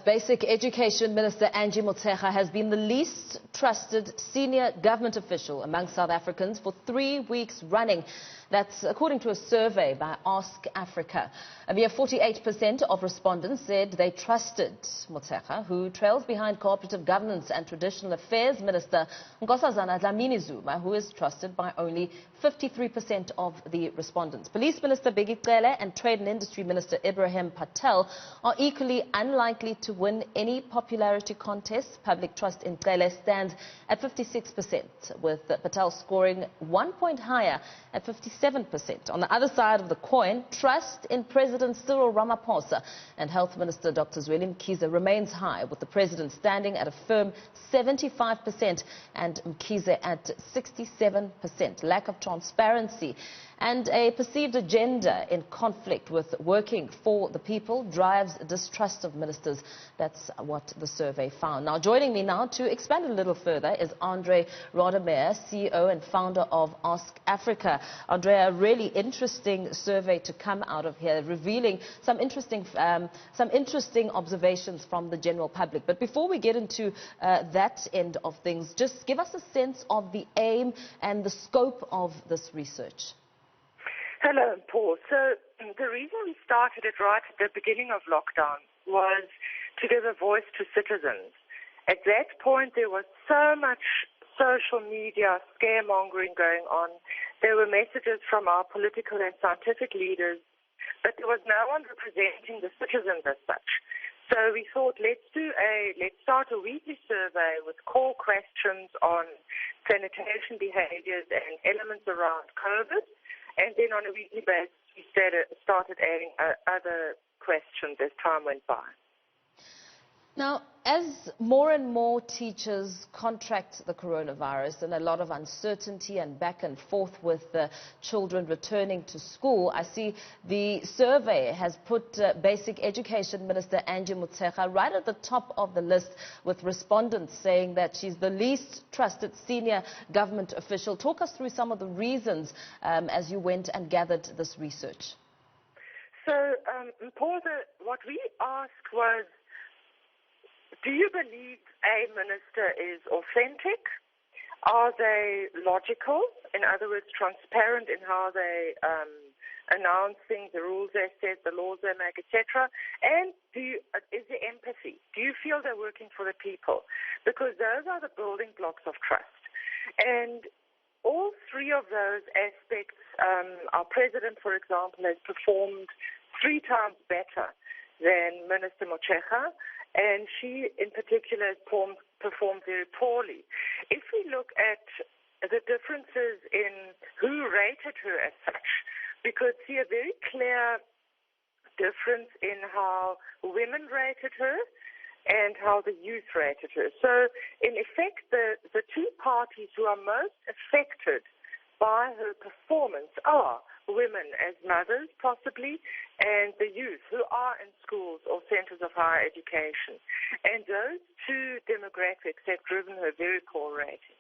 Basic Education Minister Angie Motshekga has been the least trusted senior government official among South Africans for 3 weeks running. That's according to a survey by Ask Afrika. A mere 48% of respondents said they trusted Motshekga, who trails behind Cooperative Governance and Traditional Affairs Minister Nkosazana Dlamini-Zuma, who is trusted by only 53% of the respondents. Police Minister Cele and Trade and Industry Minister Patel are equally unlikely to win any popularity contest. Public trust in Cele stands at 56%, with Patel scoring 1 point higher at 57%. On the other side of the coin, trust in President Cyril Ramaphosa and Health Minister Dr. Dlamini-Zuma remains high, with the President standing at a firm 75% and Mkhize at 67%. Lack of transparency and a perceived agenda in conflict with working for the people drives distrust of ministers. That's what the survey found. Now, joining me now to expand a little further is Andrea Rademeyer, CEO and founder of Ask Afrika. Andrea, a really interesting survey to come out of here, revealing some interesting observations from the general public. But before we get into that end of things, just give us a sense of the aim and the scope of this research. Hello, Paul. So the reason we started it right at the beginning of lockdown was to give a voice to citizens. At that point, there was so much social media scaremongering going on. There were messages from our political and scientific leaders, but there was no one representing the citizens as such. So we thought, let's start a weekly survey with core questions on sanitation behaviors and elements around COVID. And then on a weekly basis, we started adding other questions as time went by. Now, as more and more teachers contract the coronavirus and a lot of uncertainty and back and forth with the children returning to school, I see the survey has put Basic Education Minister Angie Motshekga right at the top of the list, with respondents saying that she's the least trusted senior government official. Talk us through some of the reasons as you went and gathered this research. So, Paul, what we asked was, do you believe a minister is authentic? Are they logical? In other words, transparent in how they announce things, the rules they set, the laws they make, etc. And is there empathy? Do you feel they're working for the people? Because those are the building blocks of trust. And all three of those aspects, our president, for example, has performed 3 times better than Minister Motshekga, and she in particular has performed very poorly. If we look at the differences in who rated her as such, we could see a very clear difference in how women rated her and how the youth rated her. So in effect, the two parties who are most affected by her performance are women as mothers, possibly, and the youth who are in schools or centers of higher education. And those two demographics have driven her very poor rating.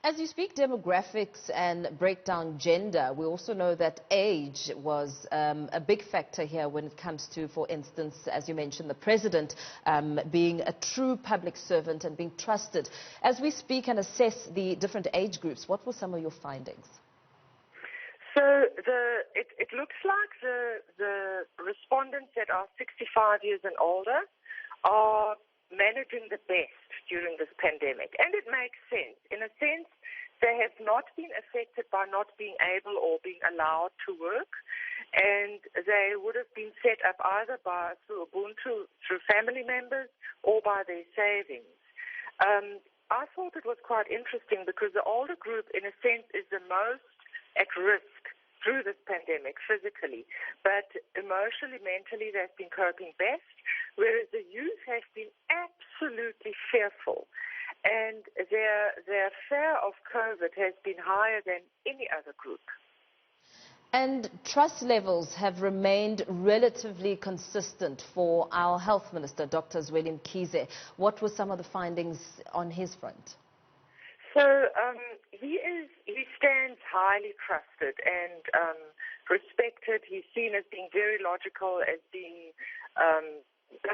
As you speak demographics and break down gender, we also know that age was a big factor here when it comes to, for instance, as you mentioned, the president being a true public servant and being trusted. As we speak and assess the different age groups, what were some of your findings? So it looks like the respondents that are 65 years and older are managing the best during this pandemic. And it makes sense. In a sense, they have not been affected by not being able or being allowed to work. And they would have been set up either through Ubuntu, through family members, or by their savings. I thought it was quite interesting because the older group, in a sense, is the most at risk through this pandemic physically, but emotionally, mentally, they've been coping best, whereas the youth have been absolutely fearful, and their fear of COVID has been higher than any other group. And trust levels have remained relatively consistent for our health minister, Dr. Dlamini-Zuma. What were some of the findings on his front? So he stands highly trusted and respected. He's seen as being very logical, as being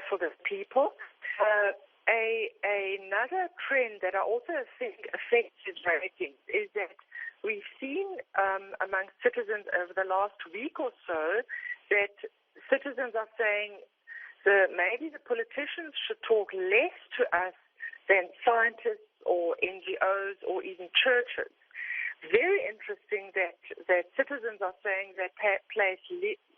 for the people. Another trend that I also think affects his ratings is that we've seen amongst citizens over the last week or so that citizens are saying maybe the politicians should talk less to us than scientists or NGOs or even churches. Very interesting that citizens are saying they place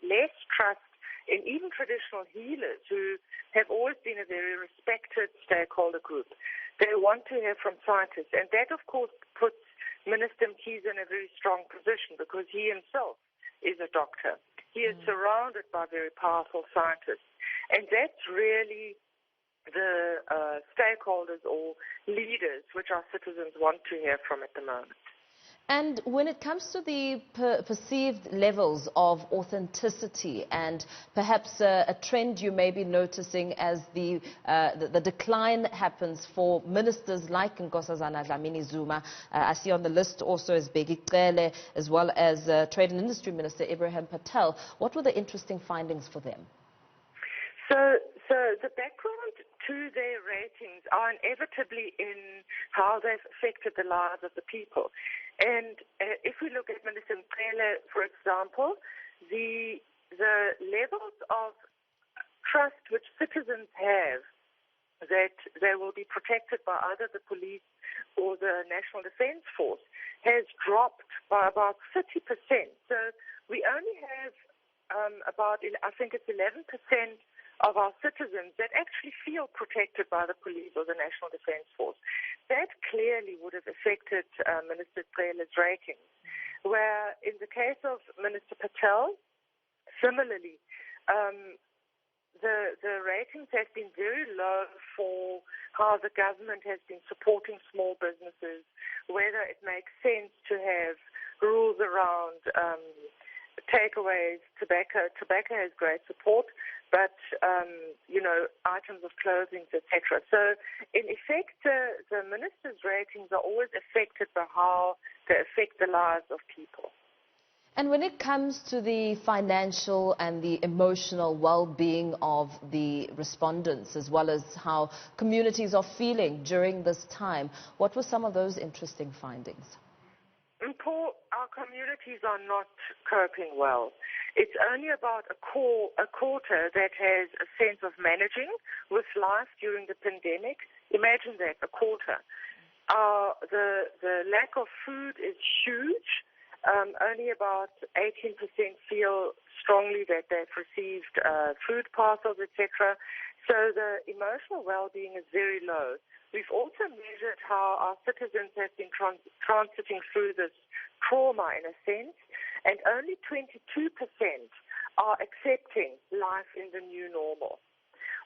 less trust in even traditional healers who have always been a very respected stakeholder group. They want to hear from scientists, and that, of course, puts Minister Mkhize in a very strong position because he himself is a doctor. He is surrounded by very powerful scientists, and that's really the stakeholders or leaders which our citizens want to hear from at the moment. And when it comes to the perceived levels of authenticity and perhaps a trend you may be noticing as the decline happens for ministers like Nkosazana, Dlamini-Zuma, I see on the list also as Bheki Cele, as well as Trade and Industry Minister Ibrahim Patel, what were the interesting findings for them? So the background to their ratings are inevitably in how they've affected the lives of the people. And if we look at Minister Mkhize, for example, the levels of trust which citizens have that they will be protected by either the police or the National Defence Force has dropped by about 30%. So we only have I think it's 11% of our citizens that actually feel protected by the police or the National Defence Force. That clearly would have affected Minister Cele's ratings, where in the case of Minister Patel, similarly, the ratings have been very low for how the government has been supporting small businesses, whether it makes sense to have rules around takeaways, tobacco. Tobacco has great support, but, items of clothing, etc. So, in effect, the minister's ratings are always affected by how they affect the lives of people. And when it comes to the financial and the emotional well-being of the respondents, as well as how communities are feeling during this time, what were some of those interesting findings? Paul, our communities are not coping well. It's only about a quarter that has a sense of managing with life during the pandemic. Imagine that, a quarter. The lack of food is huge. Only about 18% feel strongly that they've received food parcels, etc. So the emotional well-being is very low. We've also measured how our citizens have been transiting through this trauma, in a sense, and only 22% are accepting life in the new normal,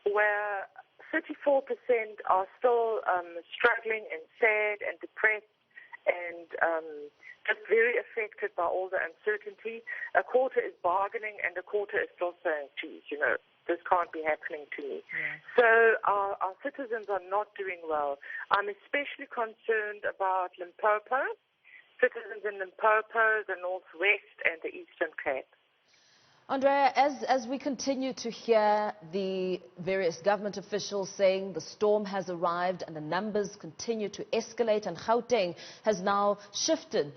where 34% are still struggling and sad and depressed and just very affected by all the uncertainty. A quarter is bargaining, and a quarter is still saying, geez, this can't be happening to me. Yeah. So our citizens are not doing well. I'm especially concerned about Limpopo, citizens in Limpopo, the Northwest, and the Eastern Cape. Andrea, as we continue to hear the various government officials saying the storm has arrived and the numbers continue to escalate, and Gauteng has now shifted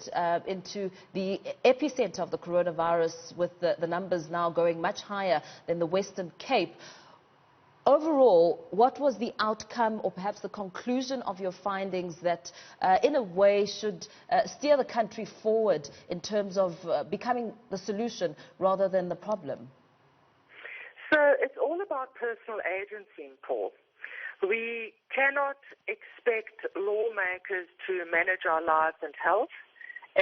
into the epicenter of the coronavirus, with the numbers now going much higher than the Western Cape. Overall, what was the outcome or perhaps the conclusion of your findings that in a way should steer the country forward in terms of becoming the solution rather than the problem? So it's all about personal agency, Paul. We cannot expect lawmakers to manage our lives and health,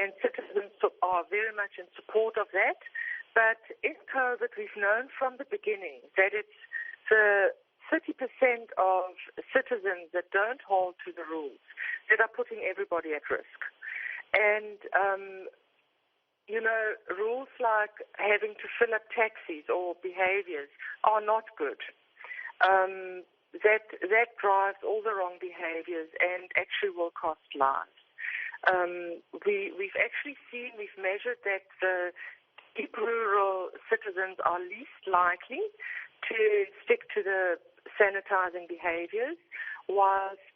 and citizens are very much in support of that. But in COVID, we've known from the beginning that it's the 30% of citizens that don't hold to the rules that are putting everybody at risk. And, rules like having to fill up taxis or behaviors are not good. That drives all the wrong behaviors and actually will cost lives. We've measured that the deep rural citizens are least likely to stick to the sanitizing behaviors, whilst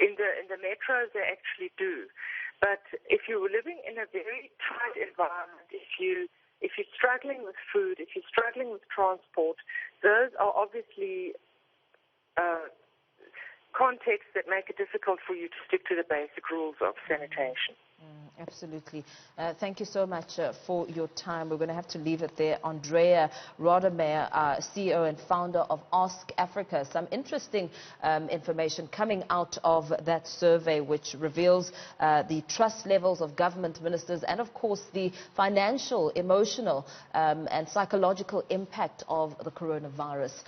in the metros they actually do. But if you're living in a very tight environment, if you're struggling with food, if you're struggling with transport, those are obviously contexts that make it difficult for you to stick to the basic rules of sanitation. Absolutely. Thank you so much for your time. We're going to have to leave it there. Andrea Rademeyer, CEO and founder of Ask Afrika. Some interesting information coming out of that survey, which reveals the trust levels of government ministers and, of course, the financial, emotional and psychological impact of the coronavirus.